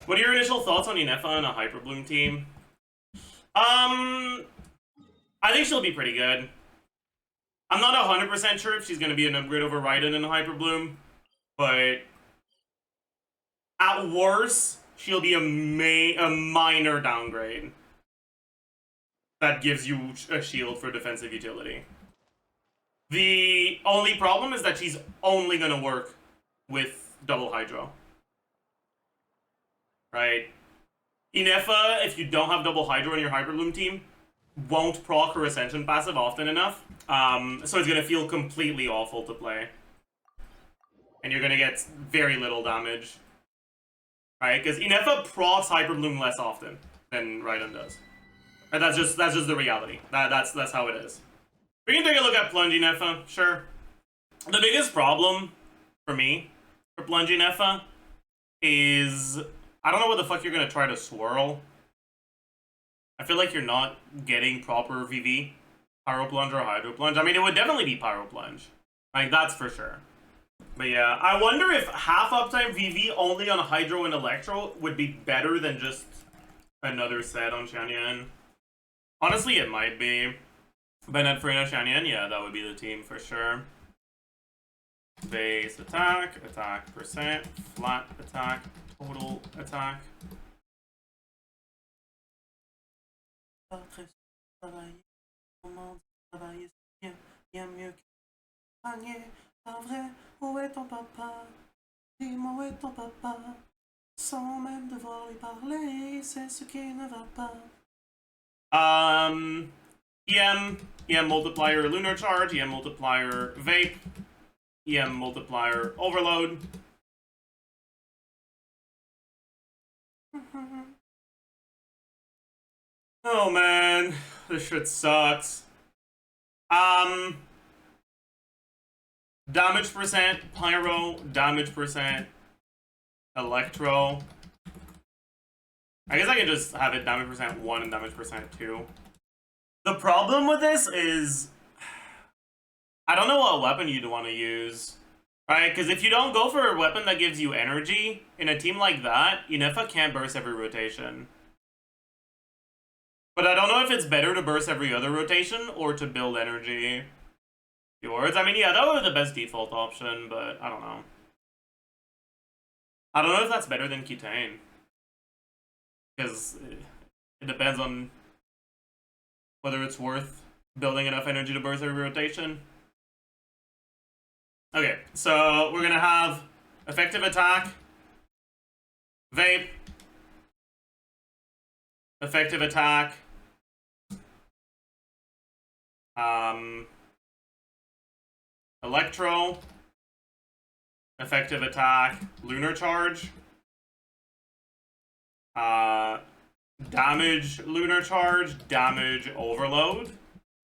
What are your initial thoughts on Ineffa and a hyperbloom team? I think she'll be pretty good. I'm not 100% sure if she's going to be an upgrade over Raiden in hyperbloom, but at worst, she'll be a minor downgrade that gives you a shield for defensive utility. The only problem is that she's only going to work with double hydro. Right? Ineffa, if you don't have double hydro in your hyperbloom team, won't proc her ascension passive often enough. So it's going to feel completely awful to play. And you're going to get very little damage. Right? Because Ineffa procs hyperbloom less often than Raiden does. And that's just the reality. That's how it is. We can take a look at Plunge Ineffa, sure. The biggest problem for me for Plunge Ineffa is I don't know what the fuck you're gonna try to swirl. I feel like you're not getting proper VV, Pyro Plunge or Hydro Plunge. I mean, it would definitely be Pyro Plunge, like that's for sure. But yeah, I wonder if half uptime VV only on Hydro and Electro would be better than just another set on Xianyan. Honestly, it might be. Bennett, Freyna, Xianyan, yeah, that would be the team for sure. Base attack, attack percent, flat attack, total attack. Où est ton papa? Dis-moi où est ton papa? Sans même devoir lui parler, c'est ce qui ne va pas. EM multiplier lunar charge, EM multiplier vape, EM multiplier overload. Oh man, this shit sucks. Damage percent, pyro, damage percent, electro. I guess I can just have it damage percent 1 and damage percent 2. The problem with this is I don't know what weapon you'd want to use. Right? Because if you don't go for a weapon that gives you energy, in a team like that, Ineffa can't burst every rotation. But I don't know if it's better to burst every other rotation or to build energy. Yours? I mean, yeah, that would be the best default option, but I don't know. I don't know if that's better than Ketane. Because it depends on whether it's worth building enough energy to burst every rotation. Okay, so we're gonna have effective attack, vape, effective attack, electro, effective attack, lunar charge, damage lunar charge, damage overload,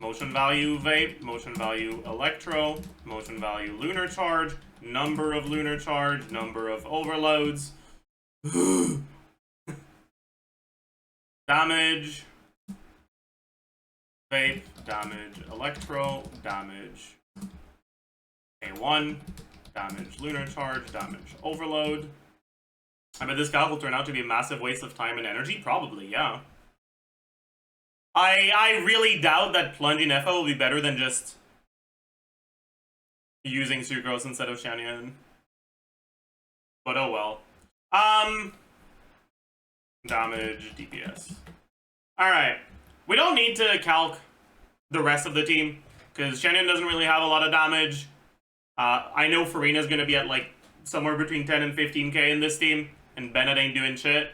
motion value vape, motion value electro, motion value lunar charge, number of lunar charge, number of overloads, damage, vape, damage electro, damage A1, damage lunar charge, damage overload. I mean, this calc will turn out to be a massive waste of time and energy? Probably, yeah. I really doubt that Plunge Ineffa will be better than just using Sucrose instead of Xianyan. But oh well. Damage, DPS. Alright. We don't need to calc the rest of the team, because Xianyan doesn't really have a lot of damage. I know Farina's gonna be at like somewhere between 10 and 15k in this team, and Bennett ain't doing shit.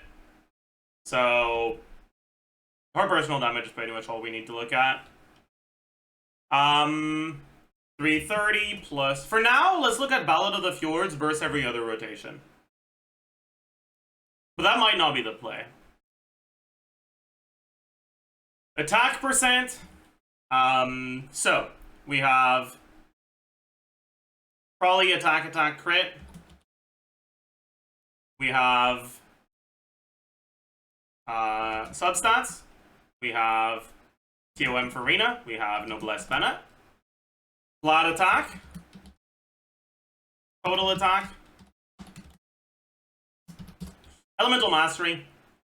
So her personal damage is pretty much all we need to look at. 330 plus. For now, let's look at Ballad of the Fjords versus every other rotation. But that might not be the play. Attack percent. So we have probably attack crit. We have substats. We have TOM Farina. We have Noblesse Bennett. Flat attack. Total attack. Elemental Mastery.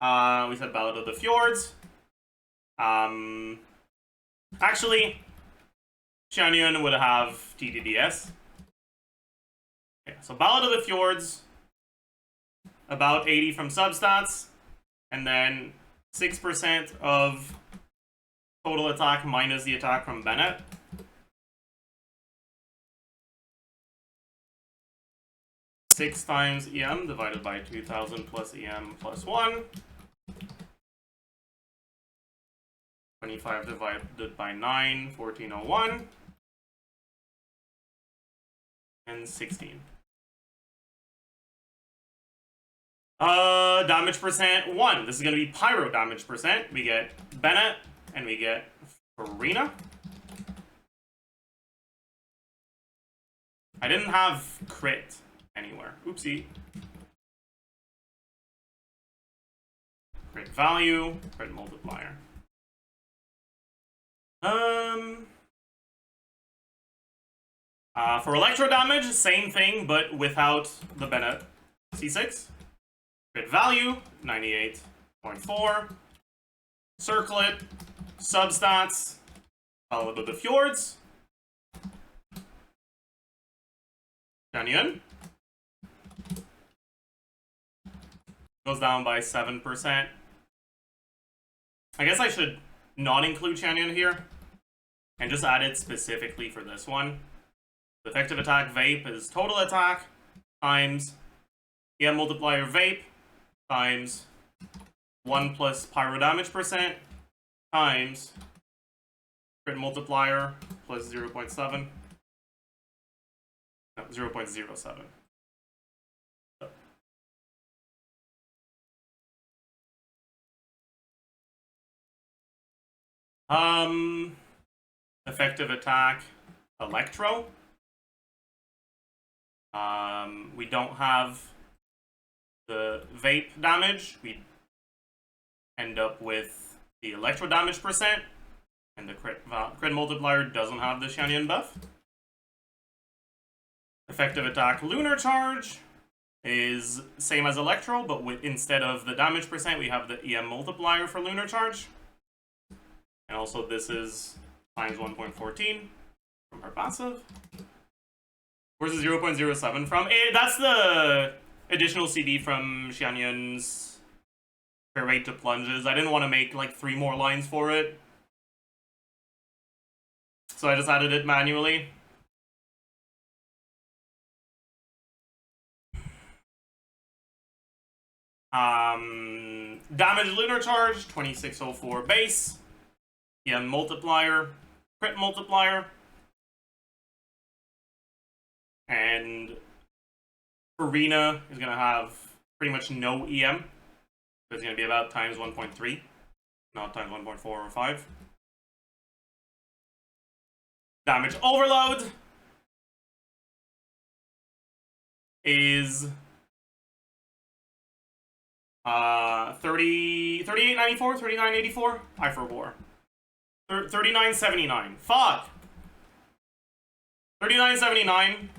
We said Ballad of the Fjords. Actually, Xianyun would have TDDS. Okay, so Ballad of the Fjords, about 80 from substats, and then 6% of total attack minus the attack from Bennett. Six times EM divided by 2000 plus EM plus 1. 25 divided by 9, 1401. And 16. Damage percent 1. This is going to be pyro damage percent. We get Bennett and we get Farina. I didn't have crit anywhere. Oopsie. Crit value, crit multiplier. For electro damage, same thing, but without the Bennett. C6. Crit value, 98.4. Circlet. Substats. Ballad of the Fjords. Xianyun. Goes down by 7%. I guess I should not include Xianyun here and just add it specifically for this one. The effective attack Vape is total attack times EM multiplier Vape times 1 plus pyro damage percent times crit multiplier plus 0.7. No, 0.07. Effective attack Electro. We don't have the Vape damage. We end up with the Electro damage percent, and the crit multiplier doesn't have the Xianyun buff. Effective attack Lunar Charge is same as Electro, but instead of the damage percent, we have the EM multiplier for Lunar Charge. And also this is times 1.14 from her passive. Where's the 0.07 from? That's the additional CD from Xianyun's Vape to Plunges. I didn't want to make like 3 more lines for it, so I just added it manually. Damage Lunar Charge, 2604 base. EM multiplier, crit multiplier. And Arena is going to have pretty much no EM. So it's going to be about times 1.3, not times 1.4 or 5. Damage Overload is 3894, 3984. I forgot. 3979. Fuck. 3979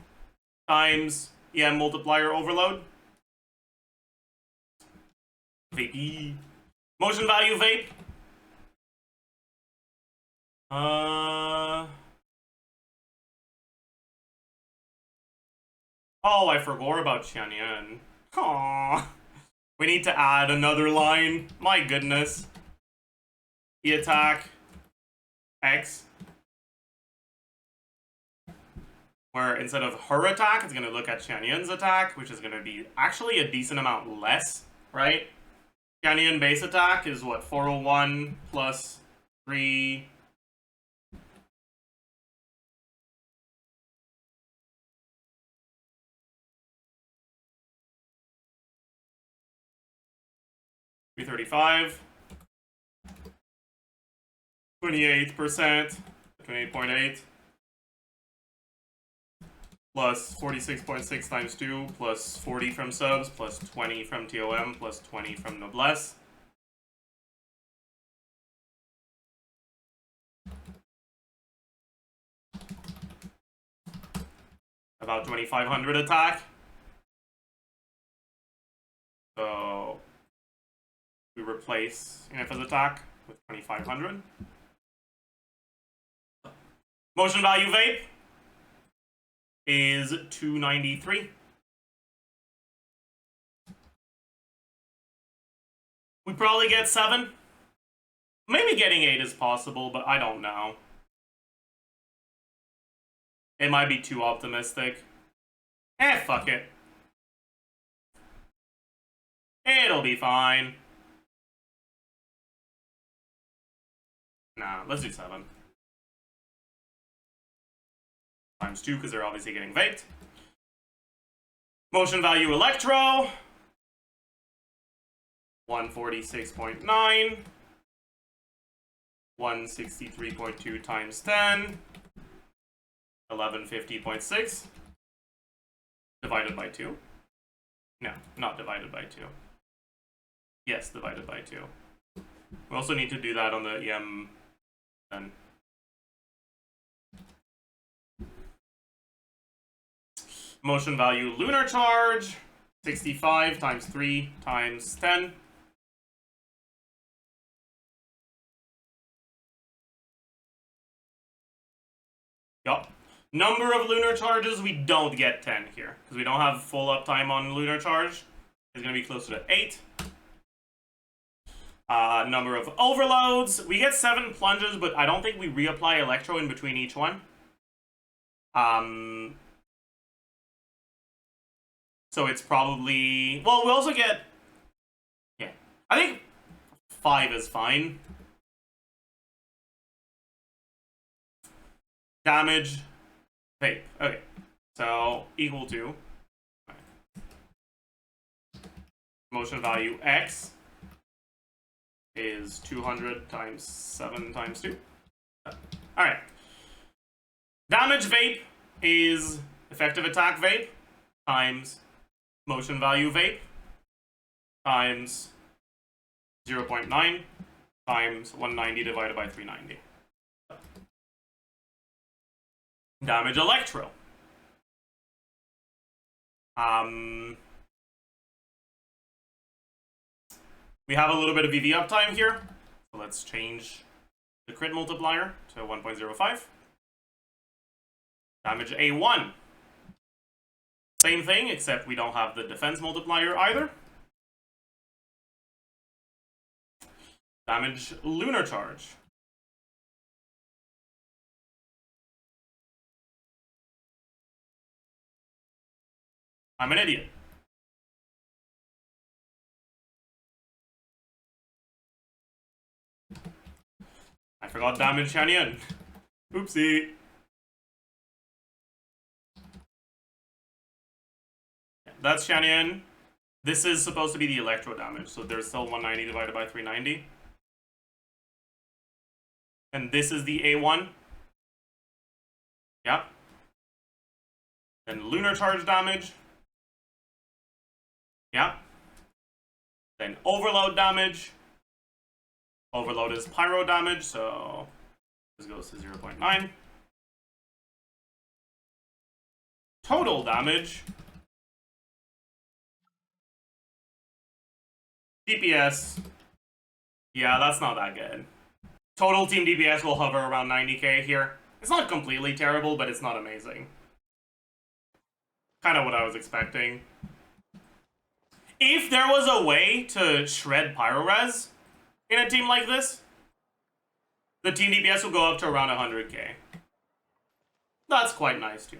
times EM multiplier overload. Vape. Motion value Vape. Oh, I forgot about Xianyun. Aww. We need to add another line. My goodness. E attack X. Where instead of her attack, it's going to look at Xianyun's attack, which is going to be actually a decent amount less, right? Xianyun base attack is what, 401 plus 3... $335. 28%. 28.8. Plus 46.6 times 2, plus 40 from subs, plus 20 from TOM, plus 20 from Noblesse. About 2500 attack. So we replace Ineffa's attack with 2500. Motion value Vape is 293. We probably get 7. Maybe getting 8 is possible, but I don't know. It might be too optimistic. Fuck it. It'll be fine. Nah, let's do 7. Times 2, because they're obviously getting vaped. Motion value Electro. 146.9. 163.2 times 10. 1150.6. Divided by 2. No, not divided by 2. Yes, divided by 2. We also need to do that on the EM then. Motion value lunar charge. 65 times 3 times 10. Yup. Number of lunar charges, we don't get 10 here, because we don't have full uptime on lunar charge. It's going to be closer to 8. Number of overloads, we get 7 plunges, but I don't think we reapply electro in between each one. So it's probably... Well, we also get... Yeah. I think 5 is fine. Damage... Vape. Okay. So, equal to... Motion value X is 200 times 7 times 2. Alright. Damage Vape is effective attack Vape times motion value Vape times 0.9 times 190 divided by 390. Damage Electro. We have a little bit of EV uptime here, so let's change the crit multiplier to 1.05. Damage A1. Same thing, except we don't have the defense multiplier either. Damage lunar charge. I'm an idiot. I forgot damage Shanyan. Oopsie. Yeah, that's Shanyan. This is supposed to be the electro damage, so there's still 190 divided by 390. And this is the A1. Yeah. Then lunar charge damage. Yeah. Then overload damage. Overload is pyro damage, so this goes to 0.9. Total damage. DPS. Yeah, that's not that good. Total team DPS will hover around 90k here. It's not completely terrible, but it's not amazing. Kind of what I was expecting. If there was a way to shred pyro-res in a team like this, the team DPS will go up to around 100k. That's quite nice too.